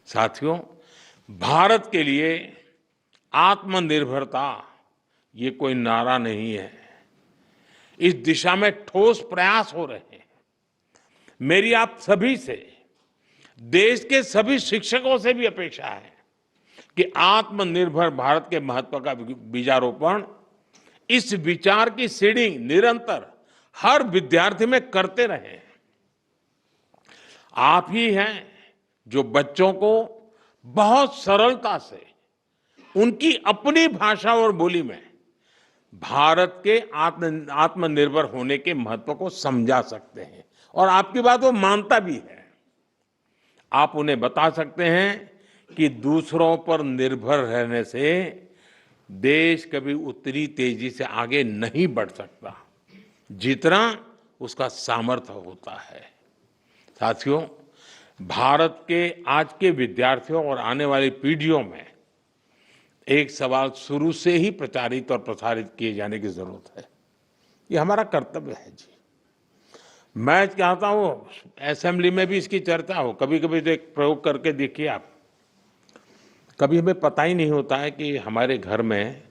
साथियों, भारत के लिए आत्मनिर्भरता ये कोई नारा नहीं है। इस दिशा में ठोस प्रयास हो रहे हैं। मेरी आप सभी से, देश के सभी शिक्षकों से भी अपेक्षा है कि आत्मनिर्भर भारत के महत्व का बीजारोपण, इस विचार की सीडिंग निरंतर हर विद्यार्थी में करते रहें। आप ही हैं जो बच्चों को बहुत सरलता से उनकी अपनी भाषा और बोली में भारत के आत्मनिर्भर होने के महत्व को समझा सकते हैं, और आपकी बात वो मानता भी है। आप उन्हें बता सकते हैं कि दूसरों पर निर्भर रहने से देश कभी उतनी तेजी से आगे नहीं बढ़ सकता जितना उसका सामर्थ्य होता है। साथियों, भारत के आज के विद्यार्थियों और आने वाली पीढ़ियों में एक सवाल शुरू से ही प्रचारित और प्रसारित किए जाने की जरूरत है। ये हमारा कर्तव्य है जी। मैं चाहता हूं असेंबली में भी इसकी चर्चा हो। कभी कभी तो एक प्रयोग करके देखिए आप। कभी हमें पता ही नहीं होता है कि हमारे घर में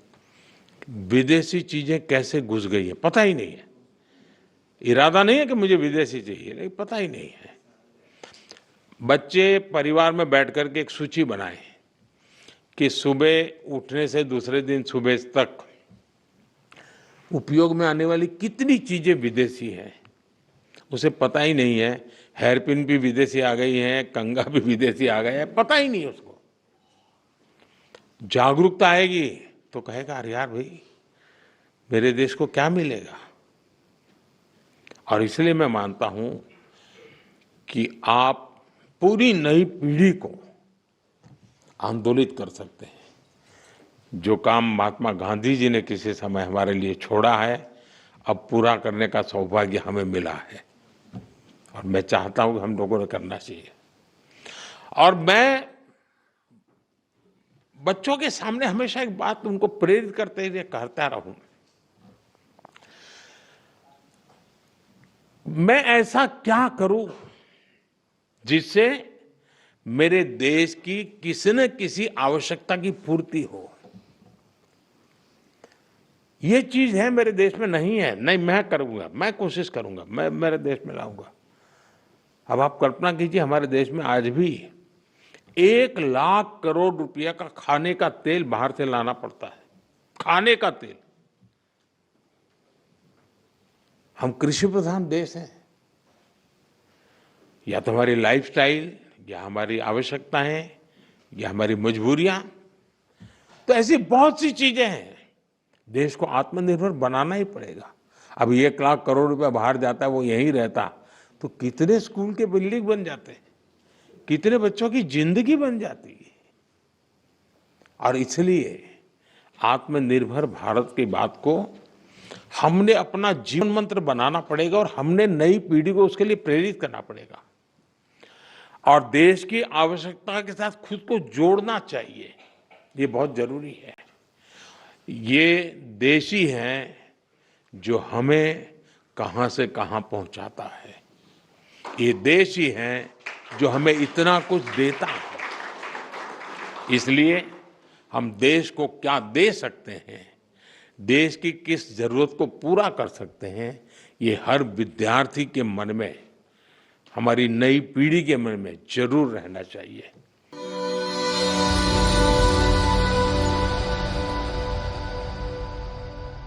विदेशी चीजें कैसे घुस गई है, पता ही नहीं है। इरादा नहीं है कि मुझे विदेशी चाहिए, लेकिन पता ही नहीं है। बच्चे परिवार में बैठ करके एक सूची बनाएं कि सुबह उठने से दूसरे दिन सुबह तक उपयोग में आने वाली कितनी चीजें विदेशी हैं। उसे पता ही नहीं है। हेयरपिन भी विदेशी आ गई है, कंघा भी विदेशी आ गया है, पता ही नहीं उसको। जागरूकता आएगी तो कहेगा अरे यार भाई, मेरे देश को क्या मिलेगा। और इसलिए मैं मानता हूं कि आप पूरी नई पीढ़ी को आंदोलित कर सकते हैं। जो काम महात्मा गांधी जी ने किसी समय हमारे लिए छोड़ा है, अब पूरा करने का सौभाग्य हमें मिला है, और मैं चाहता हूं कि हम लोगों ने करना चाहिए। और मैं बच्चों के सामने हमेशा एक बात उनको प्रेरित करते हुए कहता रहूं, मैं ऐसा क्या करूं जिससे मेरे देश की किसी न किसी आवश्यकता की पूर्ति हो। ये चीज है मेरे देश में नहीं है। नहीं, मैं करूंगा, मैं कोशिश करूंगा, मैं मेरे देश में लाऊंगा। अब आप कल्पना कीजिए, हमारे देश में आज भी 1,00,000 करोड़ रुपया का खाने का तेल बाहर से लाना पड़ता है। खाने का तेल। हम कृषि प्रधान देश हैं। या तो हमारी लाइफस्टाइल, या हमारी आवश्यकताएं, या हमारी मजबूरियां, तो ऐसी बहुत सी चीजें हैं। देश को आत्मनिर्भर बनाना ही पड़ेगा। अब 1,00,000 करोड़ रुपया बाहर जाता है, वो यहीं रहता तो कितने स्कूल के बिल्डिंग बन जाते, कितने बच्चों की जिंदगी बन जाती। और इसलिए आत्मनिर्भर भारत की बात को हमने अपना जीवन मंत्र बनाना पड़ेगा, और हमने नई पीढ़ी को उसके लिए प्रेरित करना पड़ेगा। और देश की आवश्यकता के साथ खुद को जोड़ना चाहिए। ये बहुत जरूरी है। ये देश ही है जो हमें कहां से कहां पहुंचाता है। ये देश ही है जो हमें इतना कुछ देता है। इसलिए हम देश को क्या दे सकते हैं, देश की किस जरूरत को पूरा कर सकते हैं, ये हर विद्यार्थी के मन में, हमारी नई पीढ़ी के मन में जरूर रहना चाहिए।